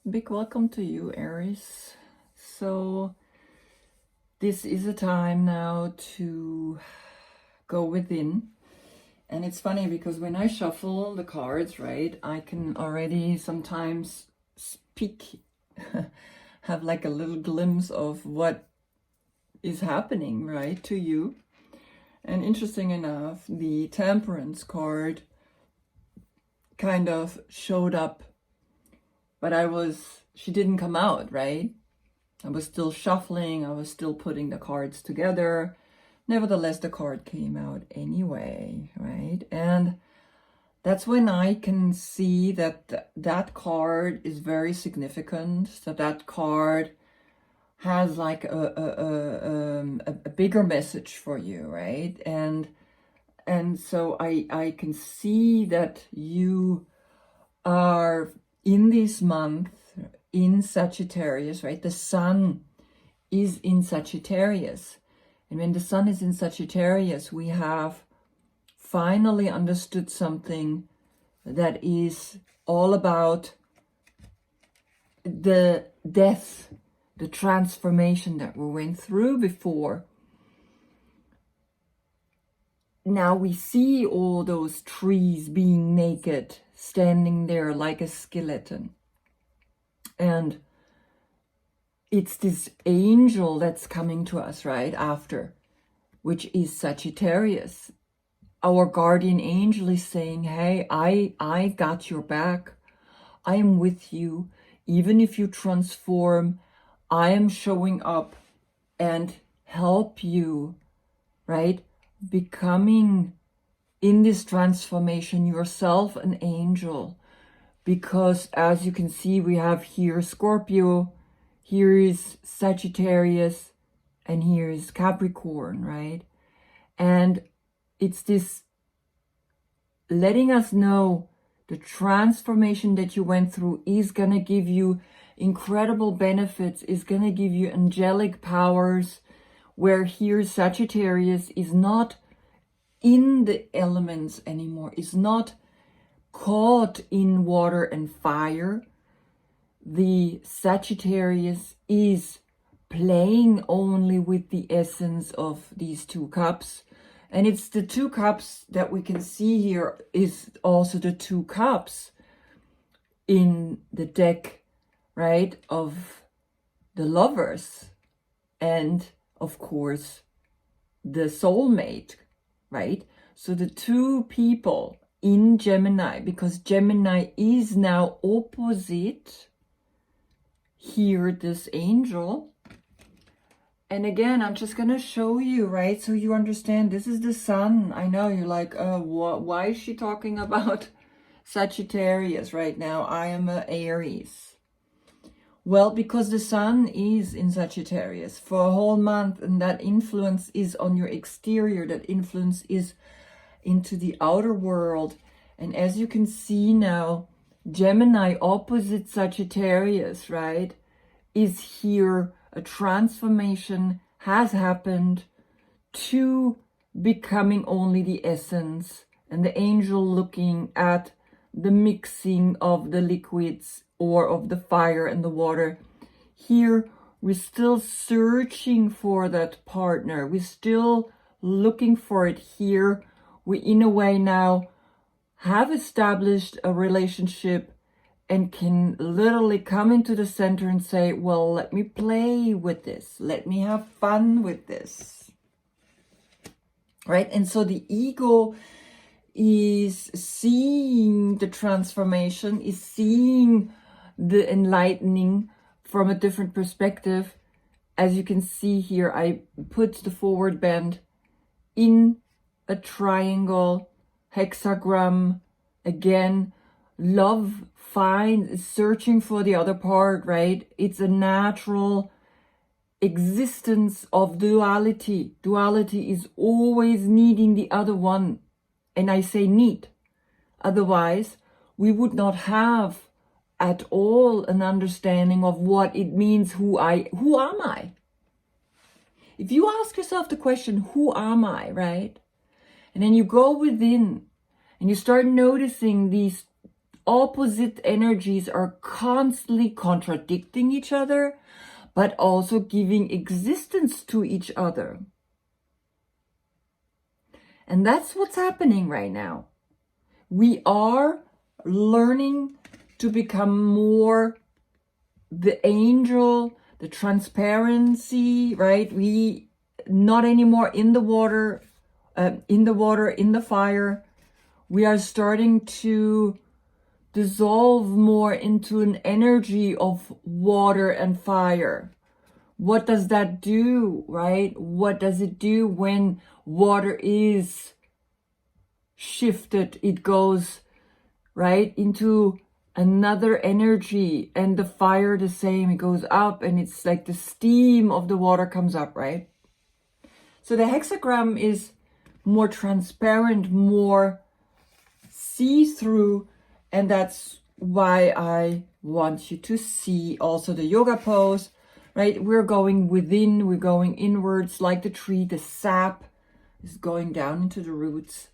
Big welcome to you, Aries. So this is a time now to go within. And it's funny because when I shuffle the cards, right, I can already sometimes speak, have like a little glimpse of what is happening, right, to you. And interesting enough, the Temperance card kind of showed up, but she didn't come out, right? I was still shuffling, I was still putting the cards together. Nevertheless, the card came out anyway, right? And that's when I can see that that card is very significant, that card has like a bigger message for you, right? And so I can see that you are in this month in Sagittarius, right? The sun is in Sagittarius. And when the sun is in Sagittarius, we have finally understood something that is all about the death, the transformation that we went through before. Now we see all those trees being naked, standing there like a skeleton. And it's this angel that's coming to us right after, which is Sagittarius. Our guardian angel is saying, hey, I got your back. I am with you. Even if you transform, I am showing up and help you, right? Becoming in this transformation yourself an angel. Because as you can see, we have here Scorpio, here is Sagittarius, and here is Capricorn, right? And it's this letting us know the transformation that you went through is going to give you incredible benefits, is going to give you angelic powers, where here Sagittarius is not in the elements anymore, is not caught in water and fire. The Sagittarius is playing only with the essence of these two cups. And it's the two cups that we can see here is also the two cups in the deck, right, of the lovers. And of course, the soulmate, right? So the two people in Gemini, because Gemini is now opposite here, this angel. And again, I'm just going to show you, right? So you understand, this is the sun. I know you're like, why is she talking about Sagittarius right now? I am an Aries. Well, because the sun is in Sagittarius for a whole month, and that influence is on your exterior. That influence is into the outer world. And as you can see now, Gemini opposite Sagittarius, right, is here. A transformation has happened to becoming only the essence, and the angel looking at the mixing of the liquids or of the fire and the water. Here we're still searching for that partner. We're still looking for it here. We in a way now have established a relationship and can literally come into the center and say, well, let me play with this. Let me have fun with this. Right? And so the ego is seeing the transformation, is seeing the enlightening from a different perspective. As you can see here, I put the forward bend in a triangle, hexagram. Again, love finds, searching for the other part, right? It's a natural existence of duality. Duality is always needing the other one. And I say need. Otherwise, we would not have at all an understanding of what it means, who am I? If you ask yourself the question, who am I, right? And then you go within and you start noticing these opposite energies are constantly contradicting each other, but also giving existence to each other. And that's what's happening right now. We are learning to become more the angel, the transparency, right? We not anymore in the water, in the fire. We are starting to dissolve more into an energy of water and fire. What does that do, right? What does it do when water is shifted? It goes, right, into another energy, and the fire the same. It goes up, and it's like the steam of the water comes up, right? So the hexagram is more transparent, more see-through, and that's why I want you to see also the yoga pose, right? We're going within, we're going inwards like the tree. The sap is going down into the roots,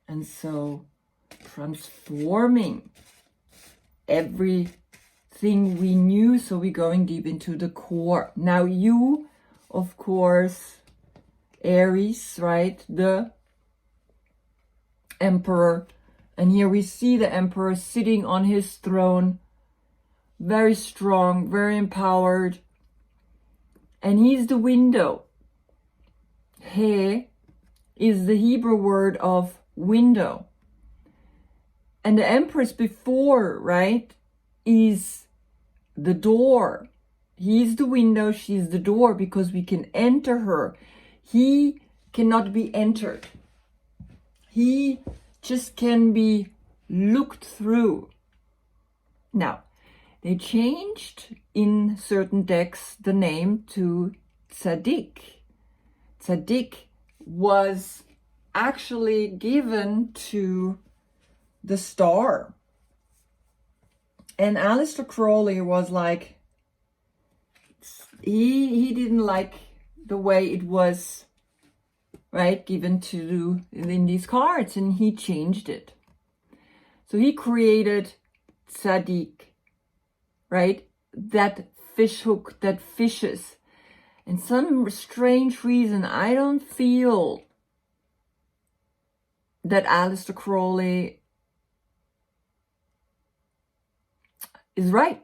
and so transforming everything we knew. So we're going deep into the core. Now you, of course, Aries, right? The Emperor. And here we see the Emperor sitting on his throne, very strong, very empowered. And he's the window. He is the Hebrew word of window. And the Empress before, right, is the door. He's the window, she's the door, because we can enter her. He cannot be entered. He just can be looked through. Now, they changed in certain decks the name to Tzaddik. Tzaddik was actually given to the star. And Aleister Crowley was like, he didn't like the way it was, right, given to in these cards, and he changed it. So he created Tzaddik, right, that fish hook that fishes. And some strange reason, I don't feel that Aleister Crowley is right.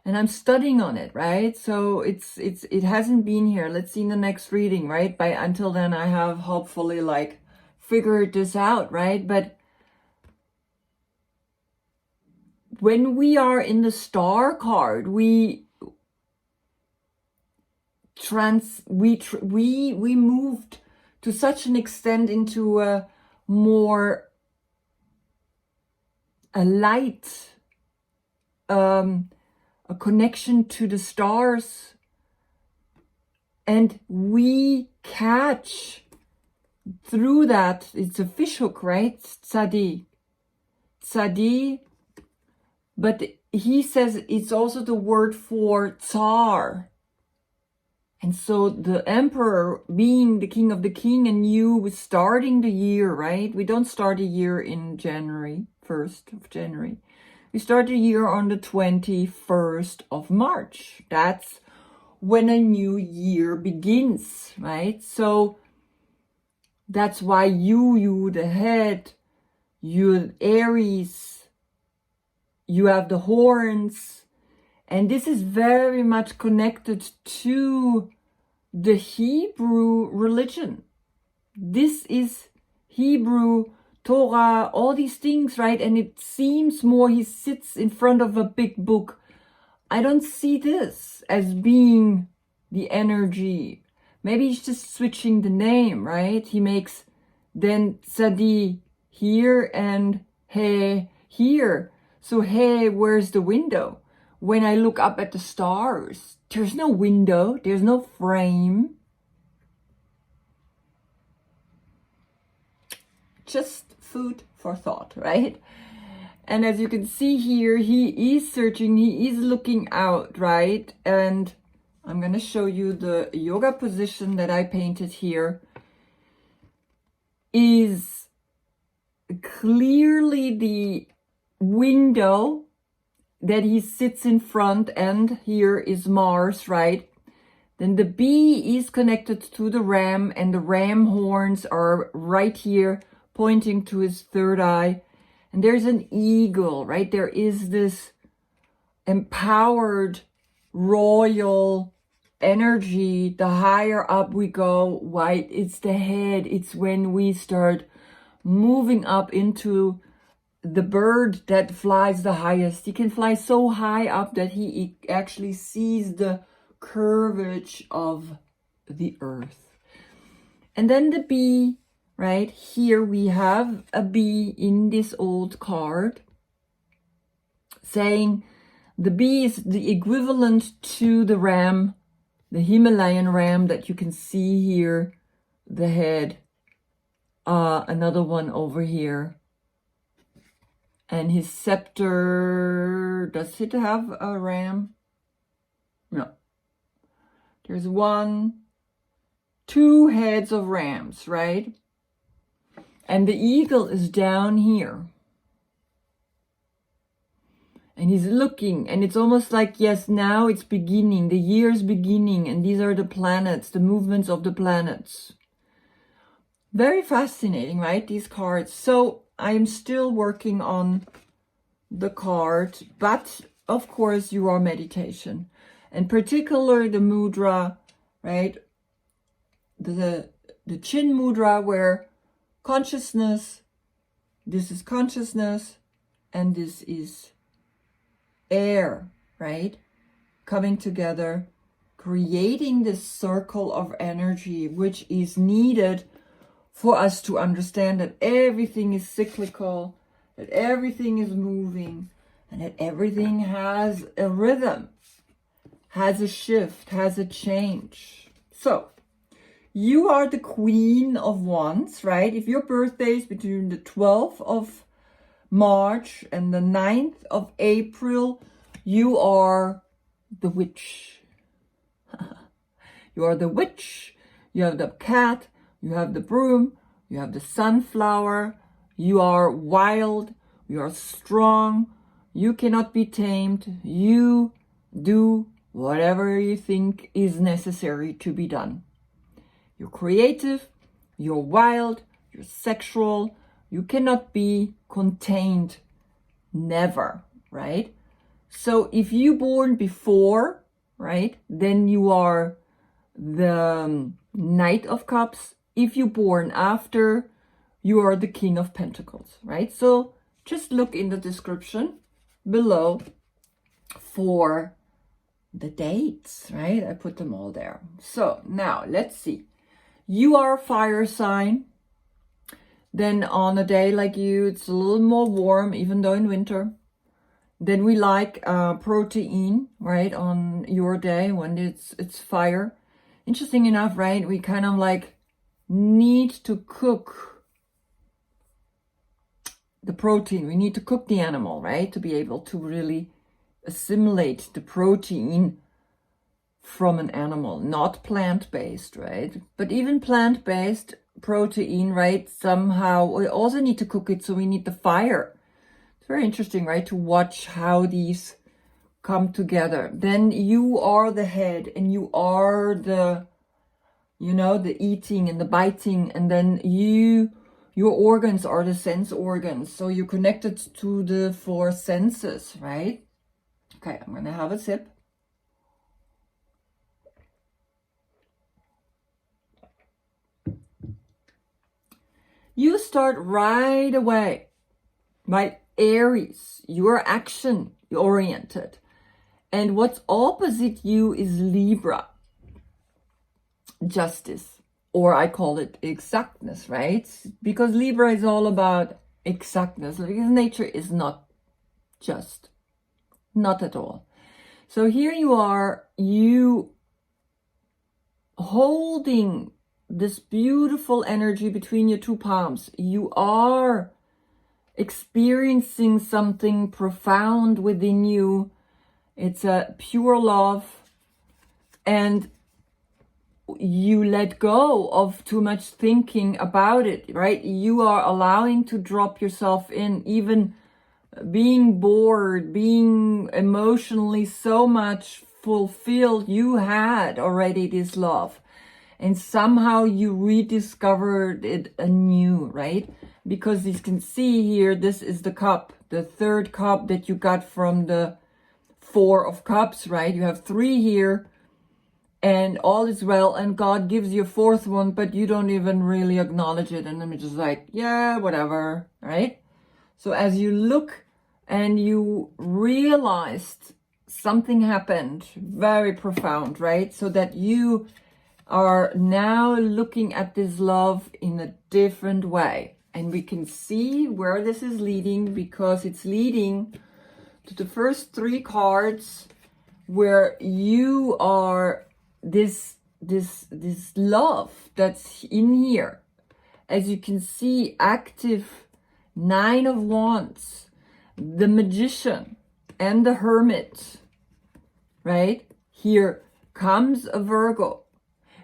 And I'm studying on it, right? So it hasn't been here. Let's see in the next reading, right? Until then, I have hopefully like figured this out, right? But when we are in the star card, we moved to such an extent into a more light, a connection to the stars, and we catch through that. It's a fishhook, right? Tzadi, but he says it's also the word for Tsar. And so the Emperor being the king of the king, and you starting the year, right? We don't start a year in January, 1st of January. We start the year on the 21st of March. That's when a new year begins, right? So that's why you, the head, you Aries, you have the horns. And this is very much connected to the Hebrew religion. This is Hebrew, Torah, all these things, right? And it seems more he sits in front of a big book. I don't see this as being the energy. Maybe he's just switching the name, right? He makes then Tzadi here and He here. So He, where's the window? When I look up at the stars, there's no window, there's no frame. Just food for thought, right? And as you can see here, he is searching, he is looking out, right? And I'm going to show you the yoga position that I painted here is clearly the window that he sits in front, and here is Mars, right? Then the bee is connected to the ram, and the ram horns are right here pointing to his third eye. And there's an eagle, right? There is this empowered royal energy. The higher up we go, right? It's the head. It's when we start moving up into the bird that flies the highest. He can fly so high up that he actually sees the curvature of the earth. And then the bee, right? Here we have a bee in this old card saying the bee is the equivalent to the ram, the Himalayan ram that you can see here, the head, another one over here. And his scepter, does it have a ram? No. There's 2 heads of rams, right? And the eagle is down here. And he's looking, and it's almost like, yes, now it's beginning, the year's beginning, and these are the planets, the movements of the planets. Very fascinating, right, these cards. So I'm still working on the card, but of course you are meditation. And particularly the mudra, right? The chin mudra, where consciousness, this is consciousness, and this is air, right? Coming together, creating this circle of energy, which is needed for us to understand that everything is cyclical, that everything is moving, and that everything has a rhythm, has a shift, has a change. So, you are the Queen of Wands, right? If your birthday is between the 12th of March and the 9th of April, you are the witch. You are the witch, you have the cat, you have the broom, you have the sunflower, you are wild, you are strong, you cannot be tamed, you do whatever you think is necessary to be done. You're creative, you're wild, you're sexual, you cannot be contained, never, right? So if you born before, right, then you are the Knight of Cups. If you born after, you are the King of Pentacles, right? So just look in the description below for the dates, right? I put them all there. So now let's see. You are a fire sign. Then on a day like you, it's a little more warm, even though in winter. Then we like protein, right? On your day when it's fire. Interesting enough, right? We kind of like need to cook the protein. We need to cook the animal, right? To be able to really assimilate the protein from an animal, not plant-based, right? But even plant-based protein, right? Somehow we also need to cook it, so we need the fire. It's very interesting, right? To watch how these come together. Then you are the head, and you are the, the eating and the biting, and then your organs are the sense organs. So you're connected to the 4 senses, right? Okay, I'm gonna have a sip. You start right away, right? Aries, you're action oriented. And what's opposite you is Libra, justice, or I call it exactness, right? Because Libra is all about exactness, because nature is not just, not at all. So here you are, you holding this beautiful energy between your 2 palms. You are experiencing something profound within you. It's a pure love, and you let go of too much thinking about it, right? You are allowing to drop yourself in, even being bored, being emotionally so much fulfilled, you had already this love. And somehow you rediscovered it anew, right? Because you can see here, this is the cup, the third cup that you got from the Four of Cups, right? You have 3 here, and all is well, and God gives you a 4th one, but you don't even really acknowledge it. And I'm just like, yeah, whatever, right? So as you look and you realized something happened very profound, right? So that you are now looking at this love in a different way. And we can see where this is leading, because it's leading to the first 3 cards where you are this love that's in here. As you can see, active 9 of Wands, the Magician, and the Hermit, right? Here comes a Virgo.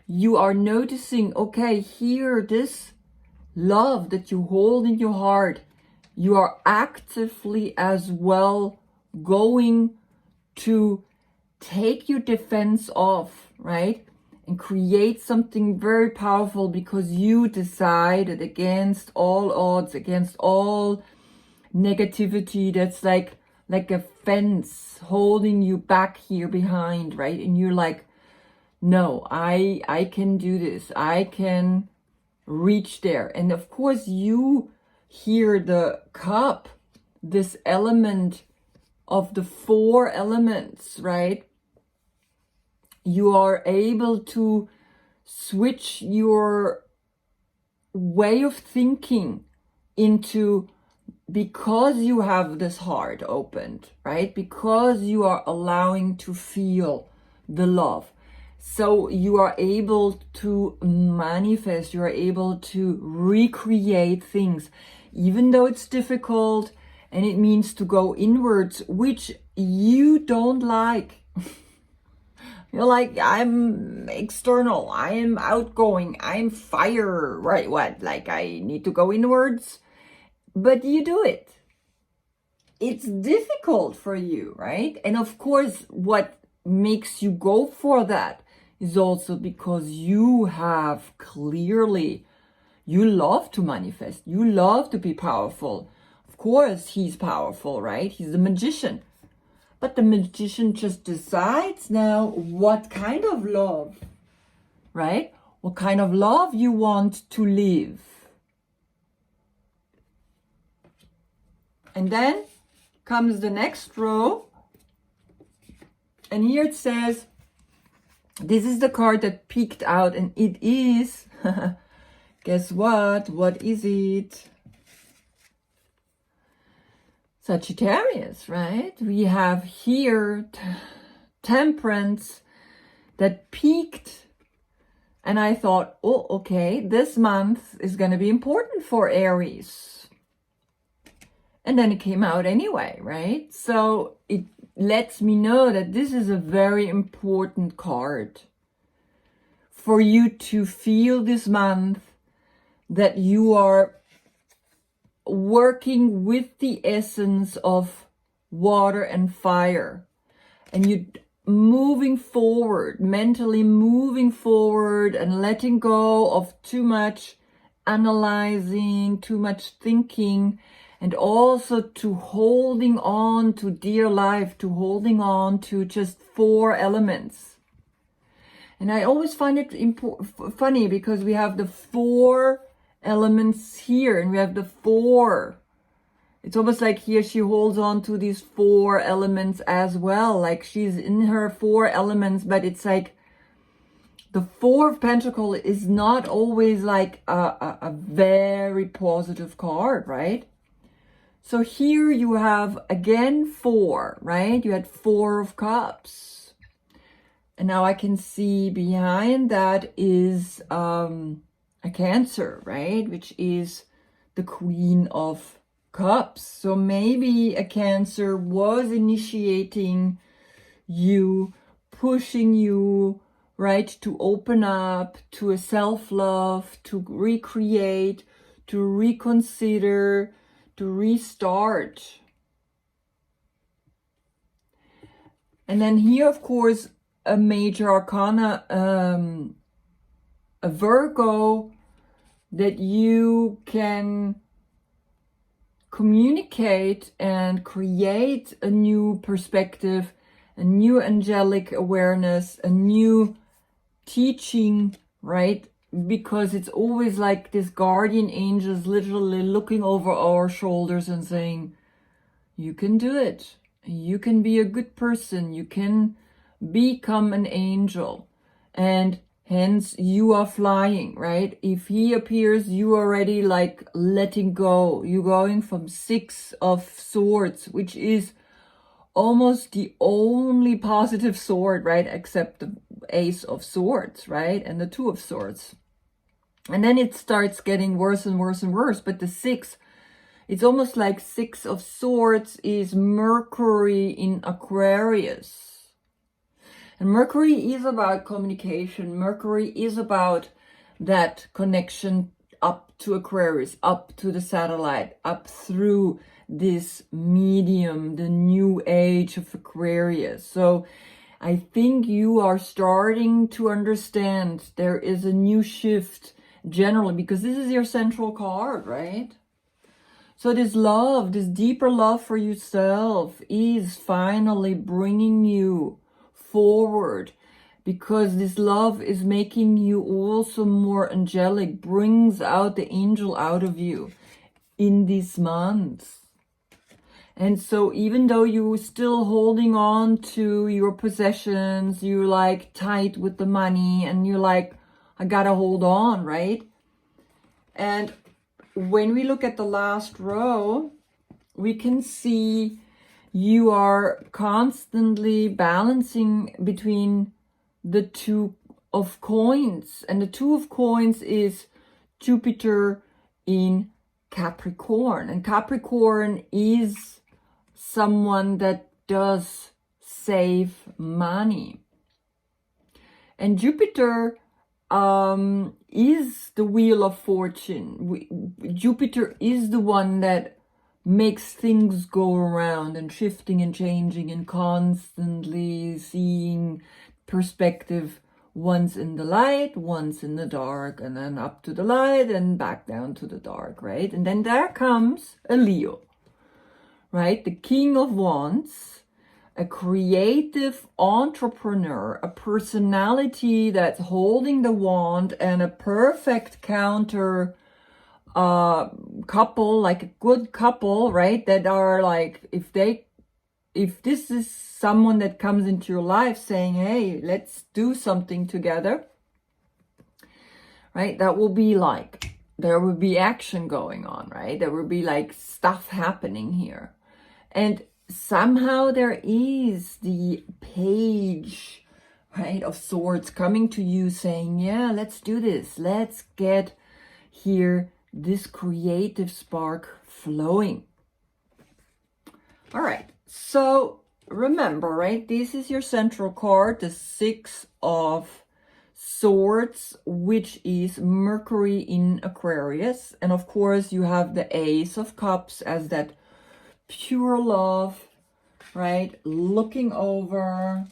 You are noticing, okay, here, this love that you hold in your heart, you are actively as well going to take your defense off, right? And create something very powerful, because you decided against all odds, against all negativity that's like a fence holding you back here behind, right? And you're like, no, I can do this. I can reach there. And of course you hear the cup, this element of the 4 elements, right? You are able to switch your way of thinking into, because you have this heart opened, right? Because you are allowing to feel the love. So you are able to manifest, you are able to recreate things, even though it's difficult and it means to go inwards, which you don't like. You're like, I'm external, I am outgoing, I'm fire, right? What? Like I need to go inwards? But you do it. It's difficult for you, right? And of course, what makes you go for that is also because you have clearly, you love to manifest, you love to be powerful. Of course, he's powerful, right? He's a magician. But the magician just decides now what kind of love, right? What kind of love you want to live. And then comes the next row. And here it says, this is the card that peeked out, and it is, guess what? What is it? Sagittarius, right? We have here Temperance that peaked, and I thought, oh, okay, this month is going to be important for Aries. And then it came out anyway, right? So it lets me know that this is a very important card for you to feel this month, that you are working with the essence of water and fire, and you moving forward, mentally moving forward and letting go of too much analyzing, too much thinking, and also to holding on to dear life, to holding on to just 4 elements. And I always find it funny, because we have the 4 elements here, and we have the 4. It's almost like here she holds on to these 4 elements as well, like she's in her 4 elements. But it's like the 4 of Pentacles is not always like a very positive card, right? So here you have again 4, right? You had 4 of Cups, and now I can see behind that is a Cancer, right? Which is the Queen of Cups. So maybe a Cancer was initiating you, pushing you, right, to open up to a self-love, to recreate, to reconsider, to restart, And then here, of course, a major arcana, a Virgo, that you can communicate and create a new perspective, a new angelic awareness, a new teaching, right? Because it's always like this guardian angels literally looking over our shoulders and saying, you can do it. You can be a good person. You can become an angel. And hence you are flying, right? If he appears, you already like letting go. You're going from 6 of Swords, which is almost the only positive sword, right? Except the Ace of Swords, right? And the 2 of Swords. And then it starts getting worse and worse and worse. But the 6, it's almost like 6 of Swords is Mercury in Aquarius. And Mercury is about communication. Mercury is about that connection up to Aquarius, up to the satellite, up through this medium, the new age of Aquarius. So I think you are starting to understand there is a new shift generally, because this is your central card, right? So this love, this deeper love for yourself is finally bringing you forward, because this love is making you also more angelic, brings out the angel out of you in these months. And so even though you're still holding on to your possessions, you're like tight with the money and you're like, I gotta hold on, right? And when we look at the last row, we can see you are constantly balancing between the 2 of coins. And the 2 of coins is Jupiter in Capricorn. And Capricorn is someone that does save money. And Jupiter is the wheel of fortune. Jupiter is the one that makes things go around and shifting and changing and constantly seeing perspective, once in the light, once in the dark, and then up to the light and back down to the dark, right? And then there comes a Leo, right? The King of Wands, a creative entrepreneur, a personality that's holding the wand, and a perfect counter couple, like a good couple, right? That are like, if this is someone that comes into your life saying, hey, let's do something together, right? That will be like, there will be action going on, right? There will be like stuff happening here. And somehow there is the Page, right, of Swords coming to you saying, yeah, let's do this. Let's get here this creative spark flowing. All right, so remember, right, this is your central card, the 6 of Swords, which is Mercury in Aquarius. And of course you have the Ace of Cups as that pure love, right? Looking over,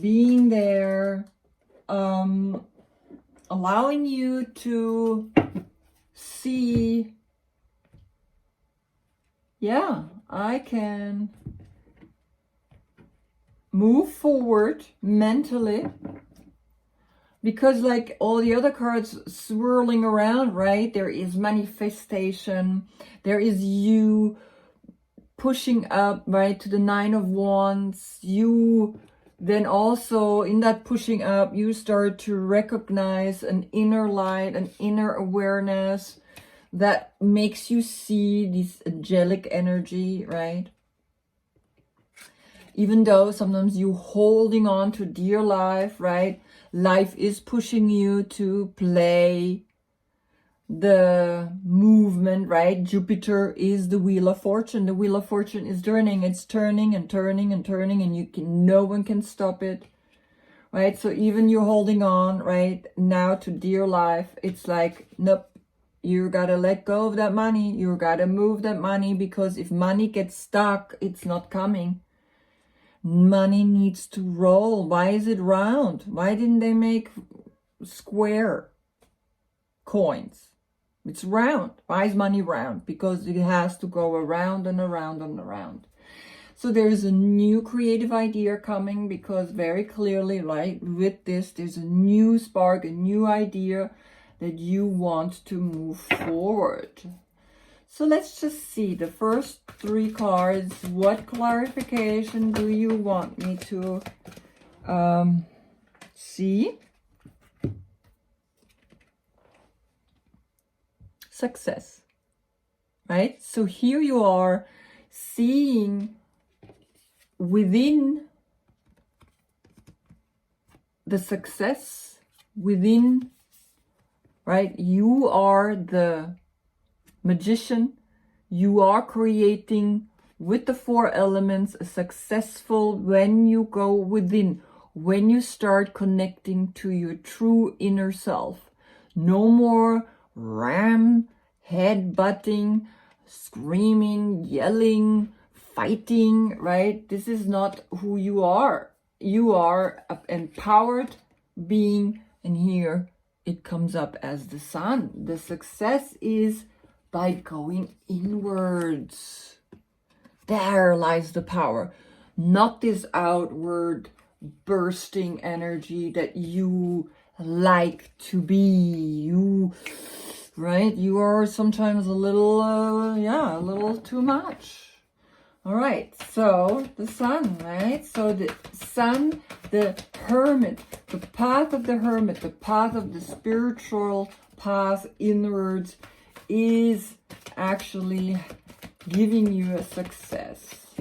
being there, allowing you to see, yeah, I can move forward mentally, because like all the other cards swirling around, right? There is manifestation, there is you pushing up, right, to the 9 of Wands. You then also in that pushing up, you start to recognize an inner light, an inner awareness that makes you see this angelic energy, right? Even though sometimes you holding on to dear life, right? Life is pushing you to play the movement, right? Jupiter is the wheel of fortune. The wheel of fortune is turning. It's turning and turning and turning, and no one can stop it, right? So even you're holding on right now to dear life, it's like, nope, you gotta let go of that money. You gotta move that money, because if money gets stuck, it's not coming, Money needs to roll. Why is it round? Why didn't they make square coins? It's round. Why is money round? Because it has to go around and around and around. So there's a new creative idea coming, because very clearly, right, with this, there's a new spark, a new idea that you want to move forward. So let's just see the first 3 cards. What clarification do you want me to see? Success, right? So here you are seeing within the success, within, right? You are the magician. You are creating with the 4 elements a successful, when you go within, when you start connecting to your true inner self. No more head-butting, screaming, yelling, fighting, right? This is not who you are. You are an empowered being, and here it comes up as the sun. The success is by going inwards. There lies the power, not this outward bursting energy that you like to be. You, right? You are sometimes a little, a little too much. All right, so the sun, right? So the sun, the hermit, the path of the hermit, the path of the spiritual path inwards is actually giving you a success.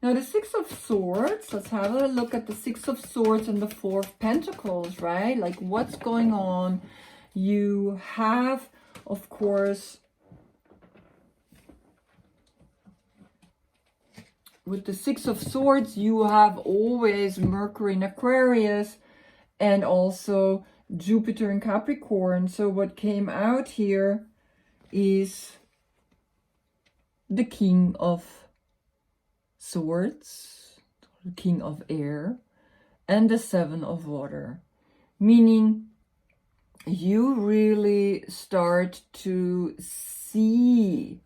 Now the 6 of Swords, let's have a look at the 6 of Swords and the 4 of Pentacles, right? Like what's going on? You have, of course, with the 6 of Swords, you have always Mercury in Aquarius and also Jupiter in Capricorn. So what came out here is the King of Swords, the King of Air, and the 7 of Water. Meaning you really start to see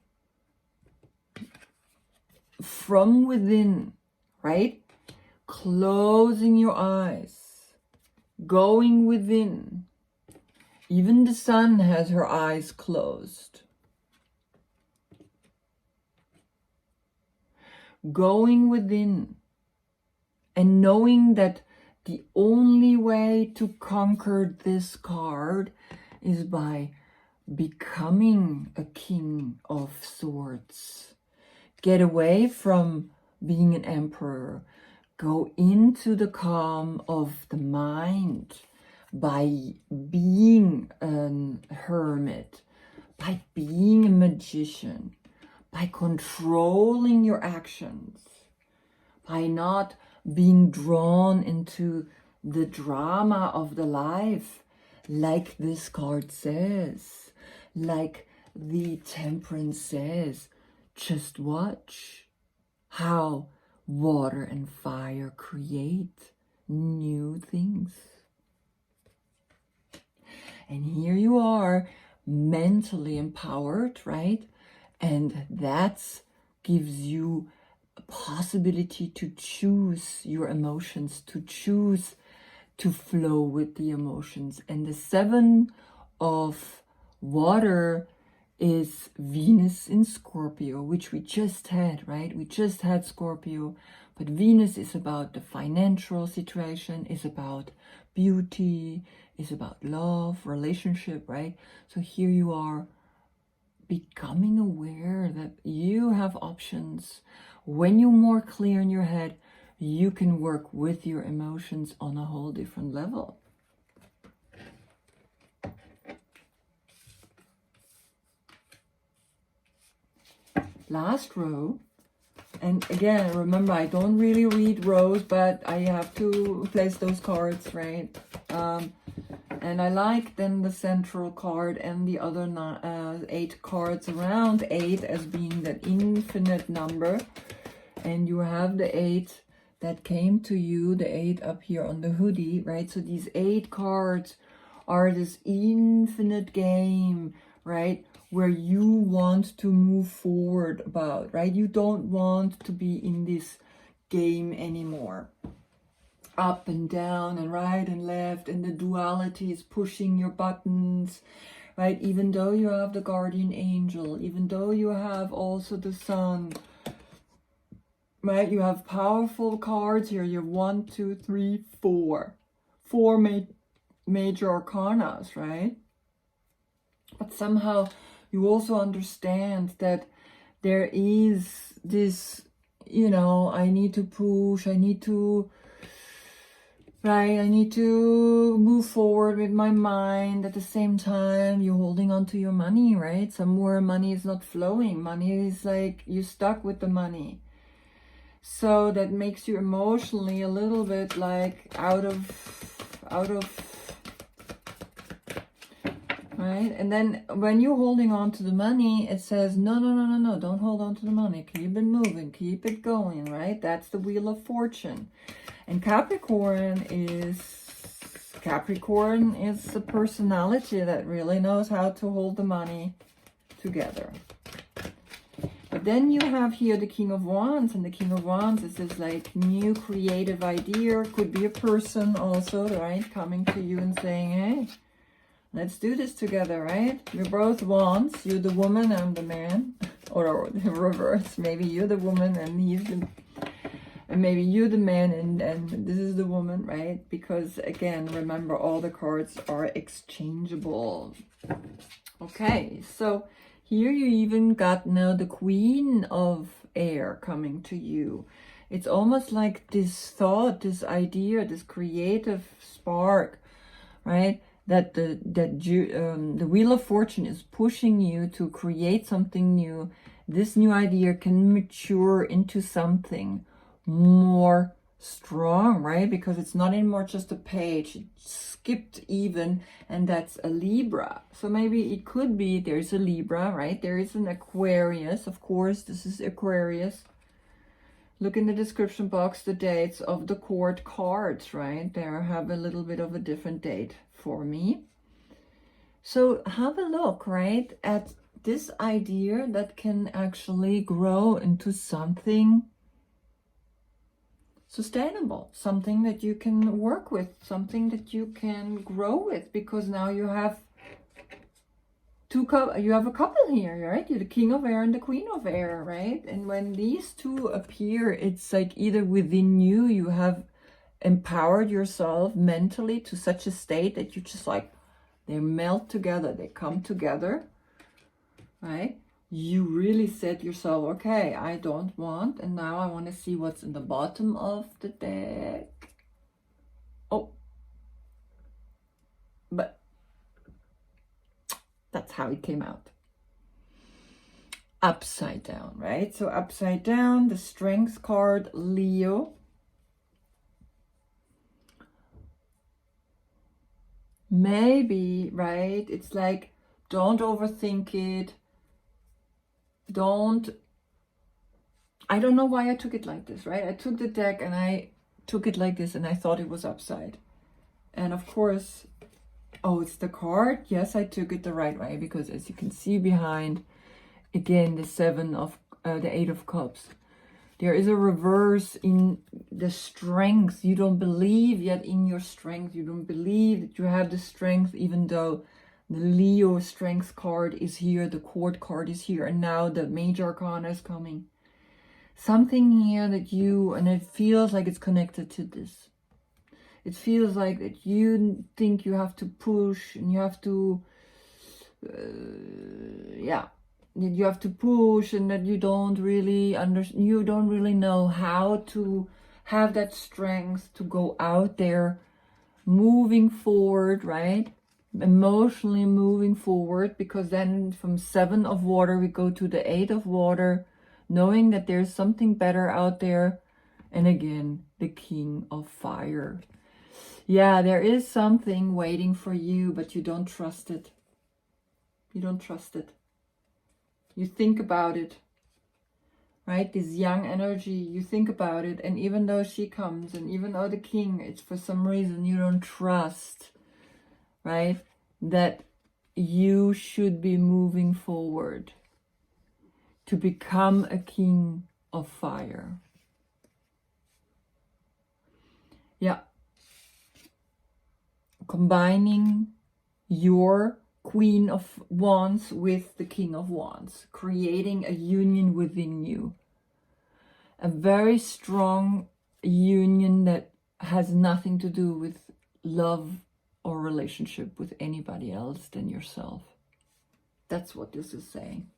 from within, right? Closing your eyes, going within. Even the sun has her eyes closed. Going within and knowing that the only way to conquer this card is by becoming a King of Swords. Get away from being an emperor. Go into the calm of the mind by being a hermit, by being a magician, by controlling your actions, by not being drawn into the drama of the life, like this card says, like the Temperance says. Just watch how water and fire create new things. And here you are, mentally empowered, right? And that gives you a possibility to choose your emotions, to choose to flow with the emotions. And the 7 of Water is Venus in Scorpio, which we just had, right? We just had Scorpio, but Venus is about the financial situation, is about beauty, is about love, relationship, right? So here you are becoming aware that you have options. When you're more clear in your head, you can work with your emotions on a whole different level. Last row, and again, remember, I don't really read rows, but I have to place those cards, right? And I like then the central card and the other 8 cards around 8 as being that infinite number. and you have the 8 that came to you, the 8 up here on the hoodie, right? So these 8 cards are this infinite game, right? Where you want to move forward about, right? You don't want to be in this game anymore. Up and down and right and left, and the duality is pushing your buttons, right? Even though you have the guardian angel, even though you have also the sun, right? You have powerful cards here. You have 1, 2, 3, 4. 4 major arcanas, right? But somehow you also understand that there is this, you know, I need to push, I need to, right? I need to move forward with my mind. At the same time, you're holding on to your money, right? Somewhere money is not flowing. Money is like, you're stuck with the money. So that makes you emotionally a little bit like out of, right? And then when you're holding on to the money, it says, no, don't hold on to the money. Keep it moving, keep it going, right? That's the Wheel of Fortune. And Capricorn is a personality that really knows how to hold the money together. But then you have here the King of Wands, and the King of Wands is this like new creative idea. Could be a person also, right? Coming to you and saying, hey, let's do this together, right? You're both wands. You're the woman, I'm the man. Or the reverse. Maybe you're the woman and he's the... And maybe you're the man and this is the woman, right? Because again, remember, all the cards are exchangeable. Okay, so here you even got now the Queen of Air coming to you. It's almost like this thought, this idea, this creative spark, right? That the Wheel of Fortune is pushing you to create something new. This new idea can mature into something more strong, right? Because it's not anymore just a page. It skipped even, and that's a Libra. So maybe it could be there's a Libra, right? There is an Aquarius. Of course, this is Aquarius. Look in the description box, the dates of the court cards, right? There have a little bit of a different date for me. So have a look, right, at this idea that can actually grow into something sustainable, something that you can work with, something that you can grow with, because now you have a couple here, right? You're the King of Air and the Queen of Air, right? And when these two appear, it's like either within you, you have empowered yourself mentally to such a state that you just like, they melt together, they come together, right? You really said yourself, okay, I don't want, and now I want to see what's in the bottom of the deck. Oh, but that's how it came out. Upside down, right? So upside down, the Strength card, Leo. Maybe, right? It's like, don't overthink it. I don't know why I took it like this, right? I took the deck and I took it like this and I thought it was upside. And of course, oh, it's the card. Yes, I took it the right way, because as you can see behind, again, the 8 of Cups. There is a reverse in the strength. You don't believe yet in your strength. You don't believe that you have the strength, even though the Leo Strength card is here, the Court card is here, and now the Major Arcana is coming. Something here that and it feels like it's connected to this. It feels like that you think you have to push and you have to, you have to push, and that you don't really know how to have that strength to go out there, moving forward, right? Emotionally moving forward, because then from 7 of water we go to the 8 of water, knowing that there's something better out there. And again, the King of Fire. Yeah, there is something waiting for you, but you don't trust it. You don't trust it. You think about it, right? This young energy, you think about it, and even though she comes, and even though the king, it's for some reason you don't trust, right, that you should be moving forward to become a king of fire. Yeah. Combining your Queen of Wands with the King of Wands, creating a union within you. A very strong union that has nothing to do with love or relationship with anybody else than yourself. That's what this is saying.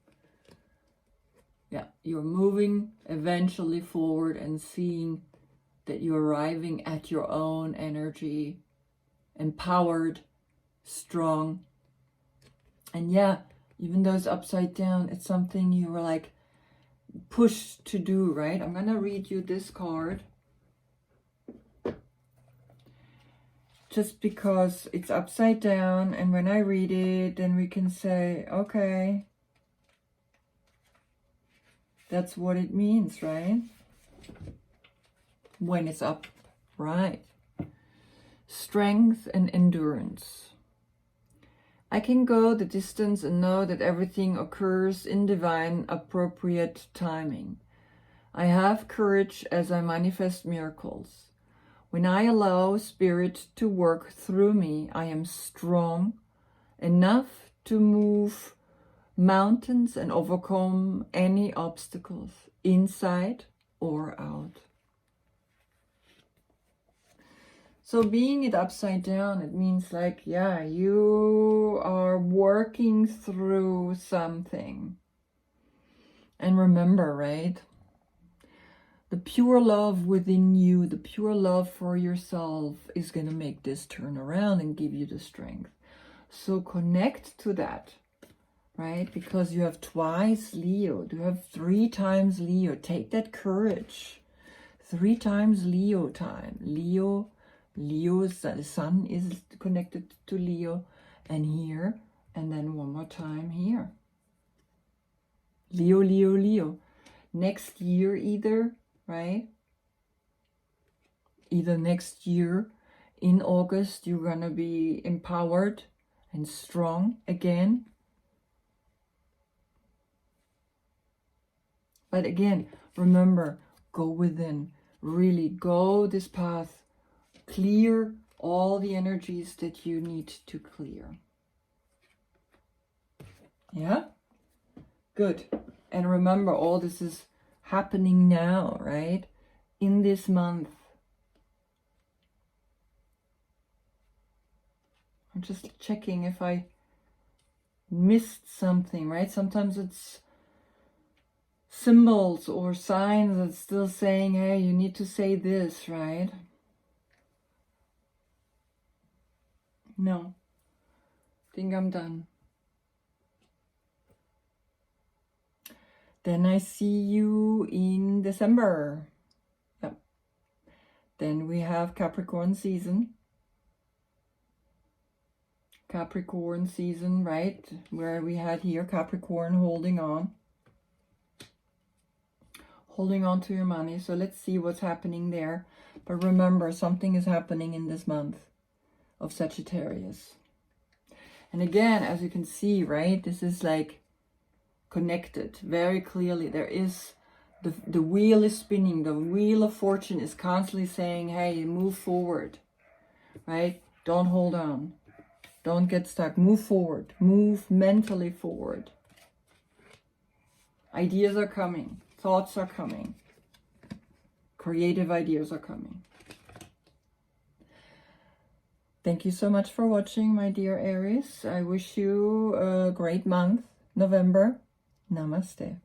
Yeah, you're moving eventually forward and seeing that you're arriving at your own energy, empowered, strong. And yeah, even though it's upside down, it's something you were like pushed to do, right? I'm gonna read you this card just because it's upside down, and when I read it, then we can say, okay, that's what it means, right? When it's up, right? Strength and endurance. I can go the distance and know that everything occurs in divine, appropriate timing. I have courage as I manifest miracles. When I allow Spirit to work through me, I am strong enough to move mountains and overcome any obstacles, inside or out. So being it upside down, it means like, yeah, you are working through something. And remember, right? The pure love within you, the pure love for yourself is going to make this turn around and give you the strength. So connect to that, right? Because you have twice Leo. You have 3 times Leo. Take that courage. 3 times Leo time. Leo's the sun is connected to Leo, and here, and then one more time here. Leo, Leo, Leo. Next year either, right? Either next year in August, you're gonna be empowered and strong again. But again, remember, go within. Really go this path. Clear all the energies that you need to clear. Yeah? Good. And remember, all this is happening now, right? In this month. I'm just checking if I missed something, right? Sometimes it's symbols or signs that's still saying, hey, you need to say this, right? No, think I'm done. Then I see you in December. Yep. Then we have Capricorn season. Capricorn season, right? Where we had here Capricorn holding on. Holding on to your money. So let's see what's happening there. But remember, something is happening in this month of Sagittarius. And again, as you can see, right, this is like connected very clearly. There is the wheel is spinning. The wheel of fortune is constantly saying, hey, move forward, right? Don't hold on. Don't get stuck. Move forward. Move mentally forward. Ideas are coming. Thoughts are coming. Creative ideas are coming. Thank you so much for watching, my dear Aries. I wish you a great month, November. Namaste.